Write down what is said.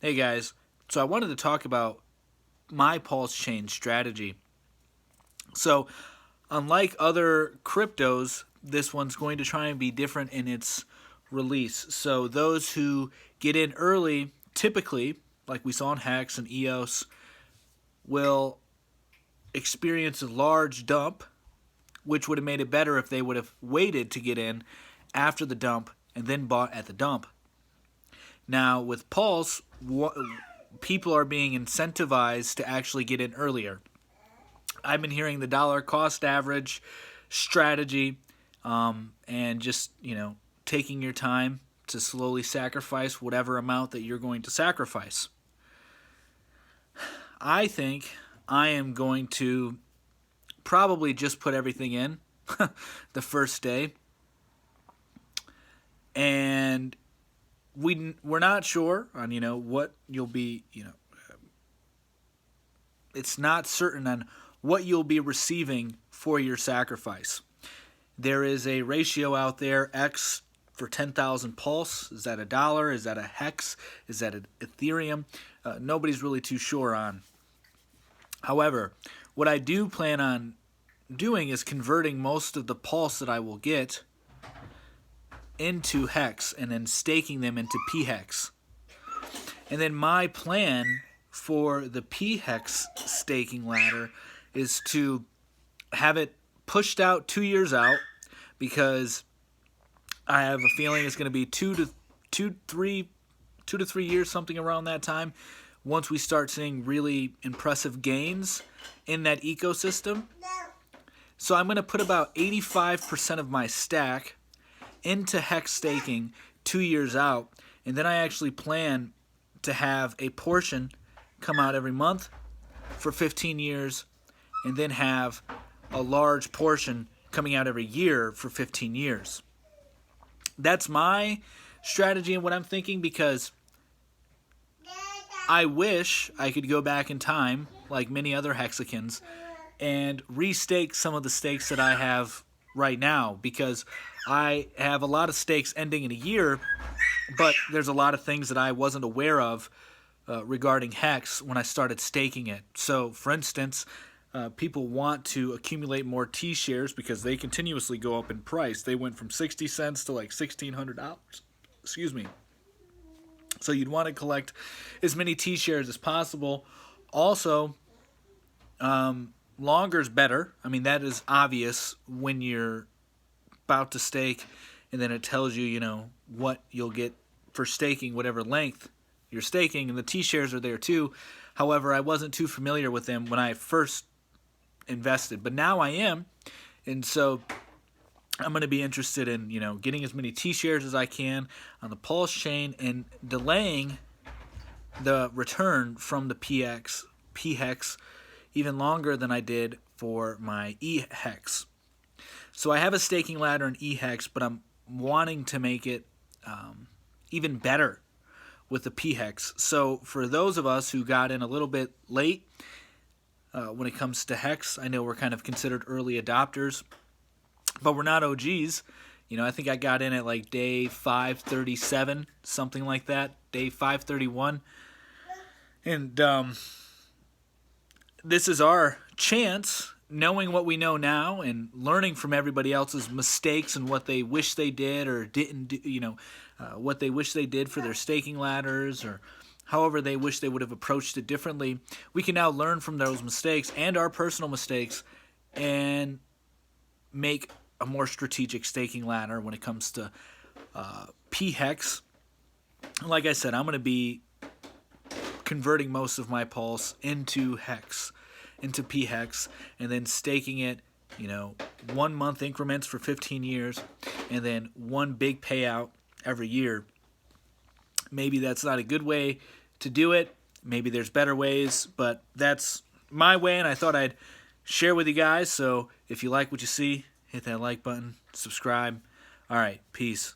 Hey guys, so I wanted to talk about my Pulsechain strategy. So, unlike other cryptos, this one's going to try and be different in its release. So, those who get in early, typically, like we saw in Hex and EOS, will experience a large dump, which would have made it better if they would have waited to get in after the dump and then bought at the dump. Now, with Pulse, people are being incentivized to actually get in earlier. I've been hearing the dollar cost average strategy, and just, taking your time to slowly sacrifice whatever amount that you're going to sacrifice. I think I am going to probably just put everything in the first day, and we're not sure on what you'll be it's not certain on what you'll be receiving for your sacrifice. There is a ratio out there, X for 10,000 Pulse. Is that a dollar? Is that a Hex? Is that an Ethereum? Nobody's really too sure on. However, what I do plan on doing is converting most of the Pulse that I will get into Hex and then staking them into P-Hex. And then my plan for the P-Hex staking ladder is to have it pushed out 2 years out, because I have a feeling it's going to be 2 to 3 years, something around that time, once we start seeing really impressive gains in that ecosystem. So I'm going to put about 85% of my stack into Hex staking 2 years out, and then I actually plan to have a portion come out every month for 15 years, and then have a large portion coming out every year for 15 years. That's my strategy and what I'm thinking, because I wish I could go back in time, like many other Hexicans, and restake some of the stakes that I have right now, because I have a lot of stakes ending in a year, but there's a lot of things that I wasn't aware of regarding Hex when I started staking it. So, for instance, people want to accumulate more T-shares because they continuously go up in price. They went from 60 cents to like $1,600. Excuse me. So you'd want to collect as many T-shares as possible. Also, longer is better. I mean, that is obvious when you're about to stake, and then it tells you, what you'll get for staking, whatever length you're staking, and the T-shares are there too. However, I wasn't too familiar with them when I first invested, but now I am, and so I'm going to be interested in, getting as many T-shares as I can on the Pulse chain and delaying the return from the P-Hex even longer than I did for my E-Hex. So I have a staking ladder in E-Hex, but I'm wanting to make it even better with the P-Hex. So for those of us who got in a little bit late when it comes to Hex, I know we're kind of considered early adopters, but we're not OGs. I think I got in at like day 537, something like that, day 531. And this is our chance, knowing what we know now and learning from everybody else's mistakes and what they wish they did or didn't do, what they wish they did for their staking ladders, or however they wish they would have approached it differently. We can now learn from those mistakes and our personal mistakes and make a more strategic staking ladder when it comes to P-Hex. Like I said, I'm going to be converting most of my Pulse into Hex, into P-Hex, and then staking it, 1 month increments for 15 years, and then one big payout every year. Maybe that's not a good way to do it. Maybe there's better ways, but that's my way, and I thought I'd share with you guys. So if you like what you see, hit that like button, subscribe. All right, peace.